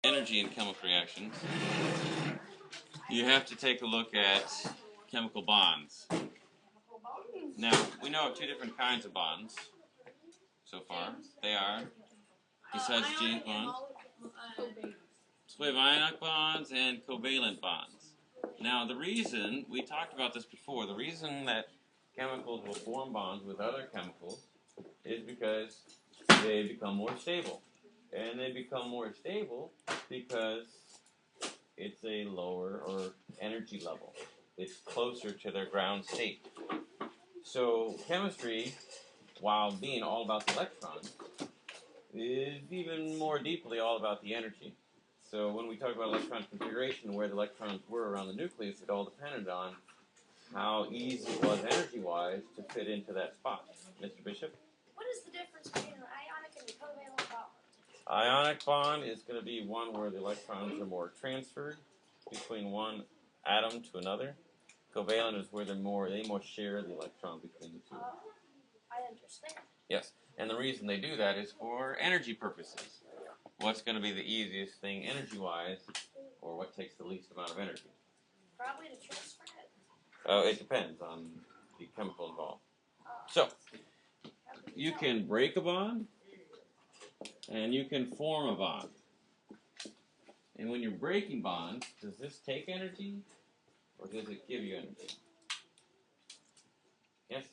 Energy in chemical reactions, you have to take a look at chemical bonds. Now, we know of two different kinds of bonds so far. They are, besides James bonds, we have ionic bonds and covalent bonds. Now, the reason, we talked about this before, the reason that chemicals will form bonds with other chemicals is because they become more stable. And they become more stable because it's a lower or energy level. It's closer to their ground state. So chemistry, while being all about the electrons, is even more deeply all about the energy. So when we talk about electron configuration, where the electrons were around the nucleus, it all depended on how easy it was energy-wise to fit into that spot. Mr. Bishop? What is the difference between an ionic and a covalent bond? Ionic bond is going to be one where the electrons are more transferred between one atom to another. Covalent is where they more share the electron between the two. I understand. Yes, and the reason they do that is for energy purposes. What's going to be the easiest thing energy-wise, or what takes the least amount of energy? Probably to transfer it. It depends on the chemical involved. So, you can break a bond, and you can form a bond. And when you're breaking bonds, does this take energy, or does it give you energy? Yes?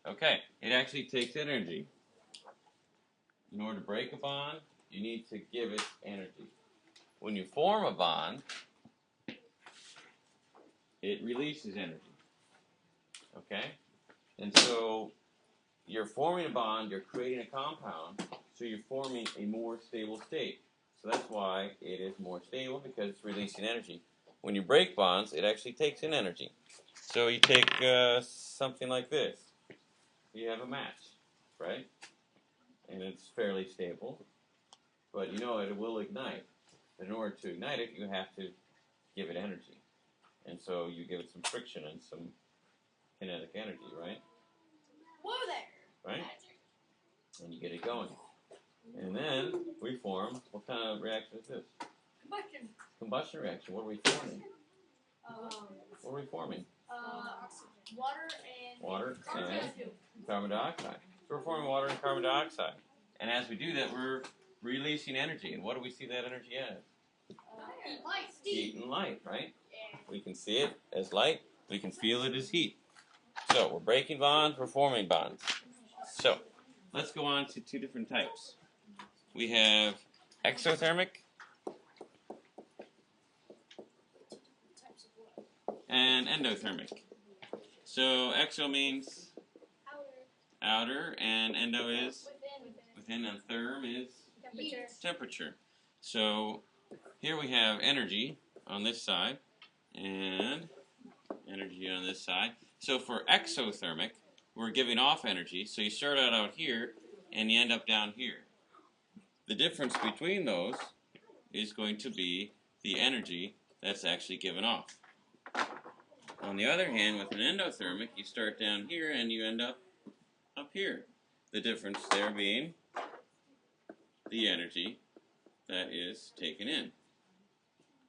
Okay, it actually takes energy. In order to break a bond, you need to give it energy. When you form a bond, it releases energy. Okay? And so, you're forming a bond, you're creating a compound, so you're forming a more stable state. So that's why it is more stable, because it's releasing energy. When you break bonds, it actually takes in energy. So you take something like this. You have a match, right? And it's fairly stable, but you know it will ignite. In order to ignite it, you have to give it energy. And so you give it some friction and some kinetic energy, right? Whoa there! Right? And you get it going. And then we form, what kind of reaction is this? Combustion. Combustion reaction. What are we forming? What are we forming? Water and carbon dioxide. So we're forming water and carbon dioxide. And as we do that, we're releasing energy. And what do we see that energy as? Heat and light, right? Yeah. We can see it as light. We can feel it as heat. So we're breaking bonds, we're forming bonds. So let's go on to two different types. We have exothermic and endothermic. So exo means outer, and endo is within, and therm is temperature. So here we have energy on this side and energy on this side. So for exothermic, we're giving off energy. So you start out here and you end up down here. The difference between those is going to be the energy that's actually given off. On the other hand, with an endothermic, you start down here and you end up here. The difference there being the energy that is taken in.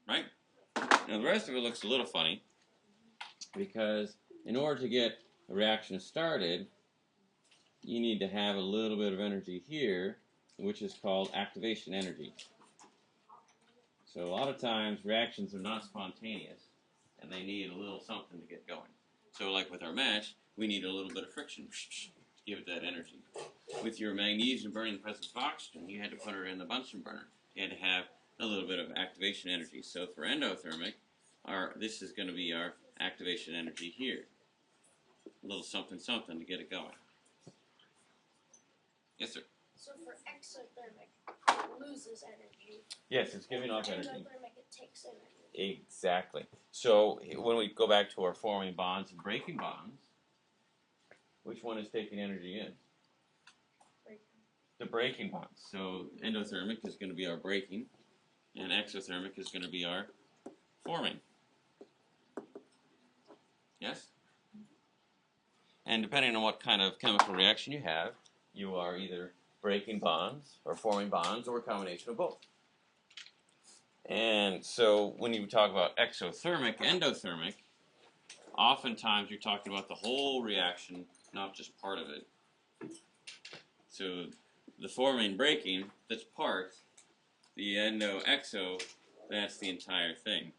Right? Now the rest of it looks a little funny because in order to get a reaction started, you need to have a little bit of energy here, which is called activation energy. So a lot of times reactions are not spontaneous and they need a little something to get going. So like with our match, we need a little bit of friction to give it that energy. With your magnesium burning the presence of oxygen, you had to put it in the Bunsen burner. You had to have a little bit of activation energy. So for endothermic, this is going to be our activation energy here. A little something something to get it going. Yes, sir? So for exothermic, it loses energy. Yes, it's giving off energy. Endothermic, it takes energy. Exactly. So when we go back to our forming bonds and breaking bonds, which one is taking energy in? The breaking bonds. So endothermic is going to be our breaking, and exothermic is going to be our forming. Yes? And depending on what kind of chemical reaction you have, you are either breaking bonds or forming bonds or a combination of both. And so when you talk about exothermic, endothermic, oftentimes you're talking about the whole reaction, not just part of it. So the forming breaking, that's part. The exo, that's the entire thing.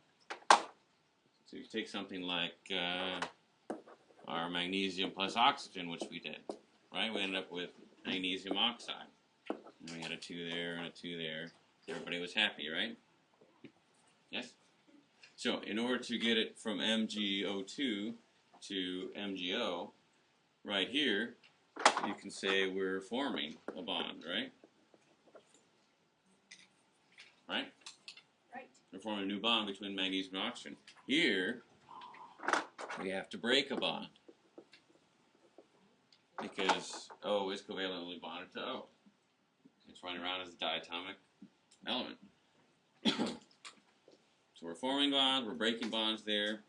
So you take something like our magnesium plus oxygen, which we did, right? We ended up with magnesium oxide. And we had a 2 there and a 2 there. Everybody was happy, right? Yes? So in order to get it from MgO2 to MgO, right here, you can say we're forming a bond, right? Right? Right. We're forming a new bond between magnesium and oxygen. Here, we have to break a bond because O is covalently bonded to O. It's running around as a diatomic element. So we're forming bonds, we're breaking bonds there.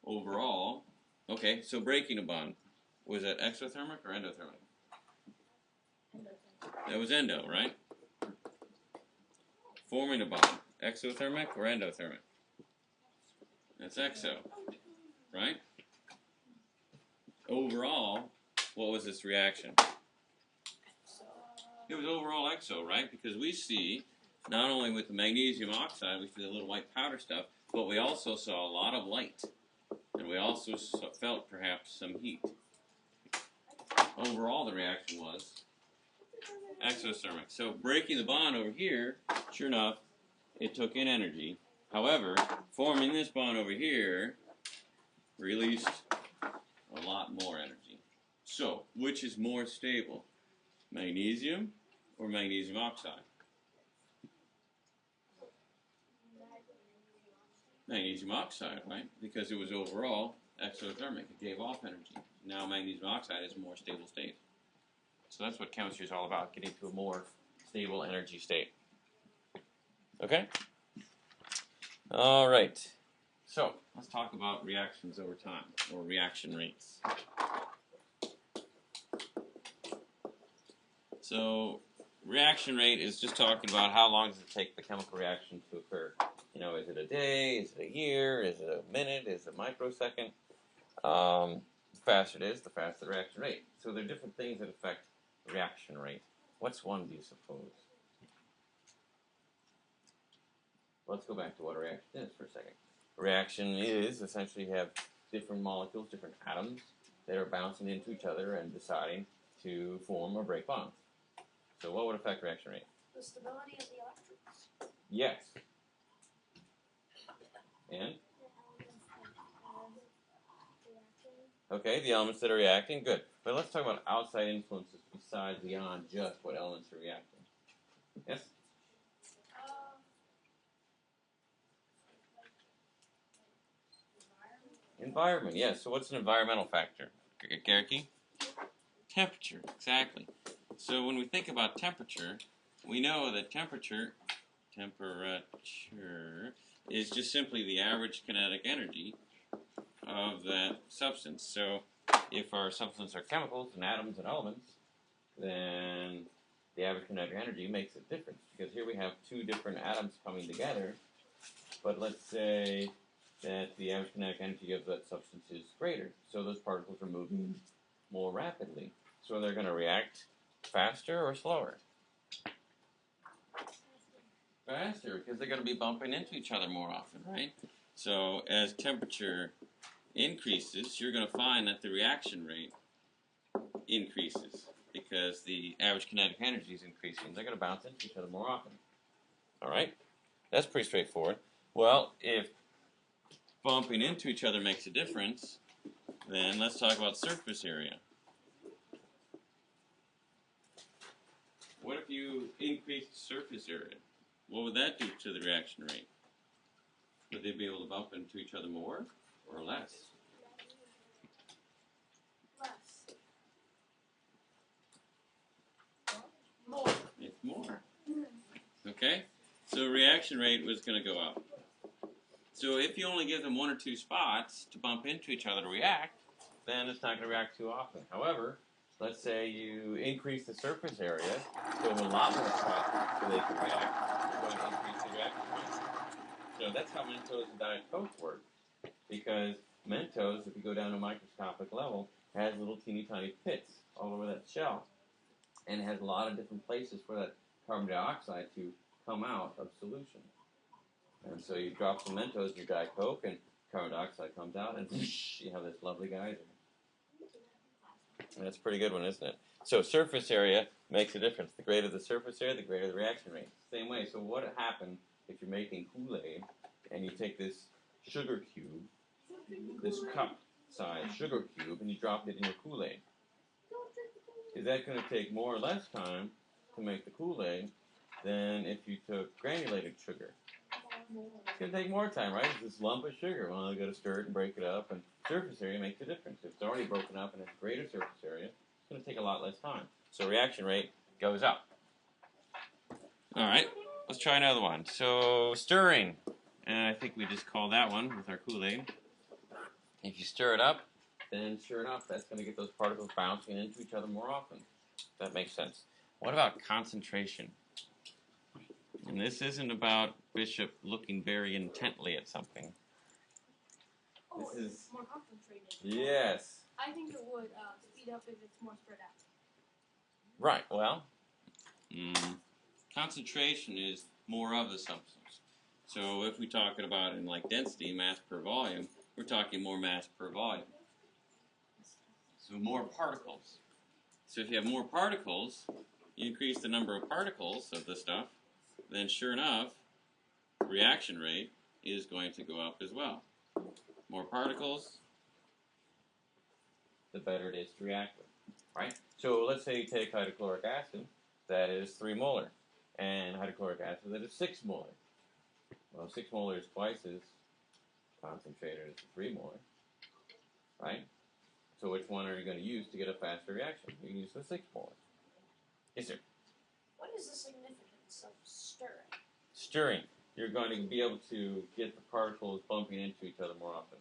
Overall, okay, so breaking a bond, was that exothermic or endothermic? Endothermic. That was endo, right? Forming a bond, exothermic or endothermic? That's exo, right? Overall, what was this reaction? It was overall exo, right? Because we see, not only with the magnesium oxide, we see the little white powder stuff, but we also saw a lot of light. And we also felt perhaps some heat. Overall, the reaction was exothermic. So breaking the bond over here, sure enough, it took in energy. However, forming this bond over here released a lot more energy. So, which is more stable? Magnesium or magnesium oxide? Magnesium oxide, right? Because it was overall exothermic. It gave off energy. Now magnesium oxide is a more stable state. So that's what chemistry is all about, getting to a more stable energy state. Okay? All right. So let's talk about reactions over time, or reaction rates. So reaction rate is just talking about how long does it take the chemical reaction to occur. You know, is it a day? Is it a year? Is it a minute? Is it a microsecond? The faster it is, the faster the reaction rate. So there are different things that affect the reaction rate. What's one, do you suppose? Let's go back to what a reaction is for a second. A reaction is essentially you have different molecules, different atoms that are bouncing into each other and deciding to form or break bonds. So what would affect reaction rate? The stability of the electrons. Yes. And? Okay, the elements that are reacting, good. But let's talk about outside influences besides beyond just what elements are reacting. Yes? Environment, yes. So what's an environmental factor? Garricky? Temperature, exactly. So when we think about temperature, we know that temperature is just simply the average kinetic energy of that substance. So if our substances are chemicals and atoms and elements, then the average kinetic energy makes a difference. Because here we have two different atoms coming together, but let's say that the average kinetic energy of that substance is greater. So those particles are moving more rapidly. So they're going to react faster or slower? Faster, because they're going to be bumping into each other more often, right? So as temperature increases, you're going to find that the reaction rate increases because the average kinetic energy is increasing. They're going to bounce into each other more often. All right? That's pretty straightforward. Well, if bumping into each other makes a difference, then let's talk about surface area. What if you increase the surface area? What would that do to the reaction rate? Would they be able to bump into each other more or less? Less. More. It's more. Okay? So reaction rate was going to go up. So if you only give them one or two spots to bump into each other to react, then it's not going to react too often. However, let's say you increase the surface area, give them a lot more spots so they can react. You're going to increase the reaction rate. So that's how Mentos and Diet Coke work. Because Mentos, if you go down to a microscopic level, has little teeny tiny pits all over that shell. And it has a lot of different places for that carbon dioxide to come out of solution. And so you drop some Mentos in your Diet Coke, and carbon dioxide comes out, and whoosh, you have this lovely geyser. And that's a pretty good one, isn't it? So surface area makes a difference. The greater the surface area, the greater the reaction rate. Same way. So what happens if you're making Kool-Aid, and you take this sugar cube, this cup-sized sugar cube, and you drop it in your Kool-Aid? Is that going to take more or less time to make the Kool-Aid than if you took granulated sugar? It's going to take more time, right? It's this lump of sugar. Well, you got to stir it and break it up, and surface area makes a difference. If it's already broken up and has greater surface area, it's going to take a lot less time. So reaction rate goes up. All right, let's try another one. So stirring, and I think we just call that one with our Kool-Aid. If you stir it up, then sure enough, that's going to get those particles bouncing into each other more often. That makes sense. What about concentration? And this isn't about Bishop looking very intently at something. Oh, This is it's more concentrated. Yes. I think it would speed up if it's more spread out. Right. Well, concentration is more of the substance. So if we're talking about in like density, mass per volume, we're talking more mass per volume. So more particles. So if you have more particles, you increase the number of particles of the stuff, then sure enough, reaction rate is going to go up as well. More particles, the better it is to react with, right? So let's say you take hydrochloric acid, that is 3 molar, and hydrochloric acid that is 6 molar. Well, 6 molar is twice as concentrated as 3 molar, right? So which one are you going to use to get a faster reaction? You can use the 6 molar. Yes, sir? What is the significance of stirring? Stirring. You're going to be able to get the particles bumping into each other more often.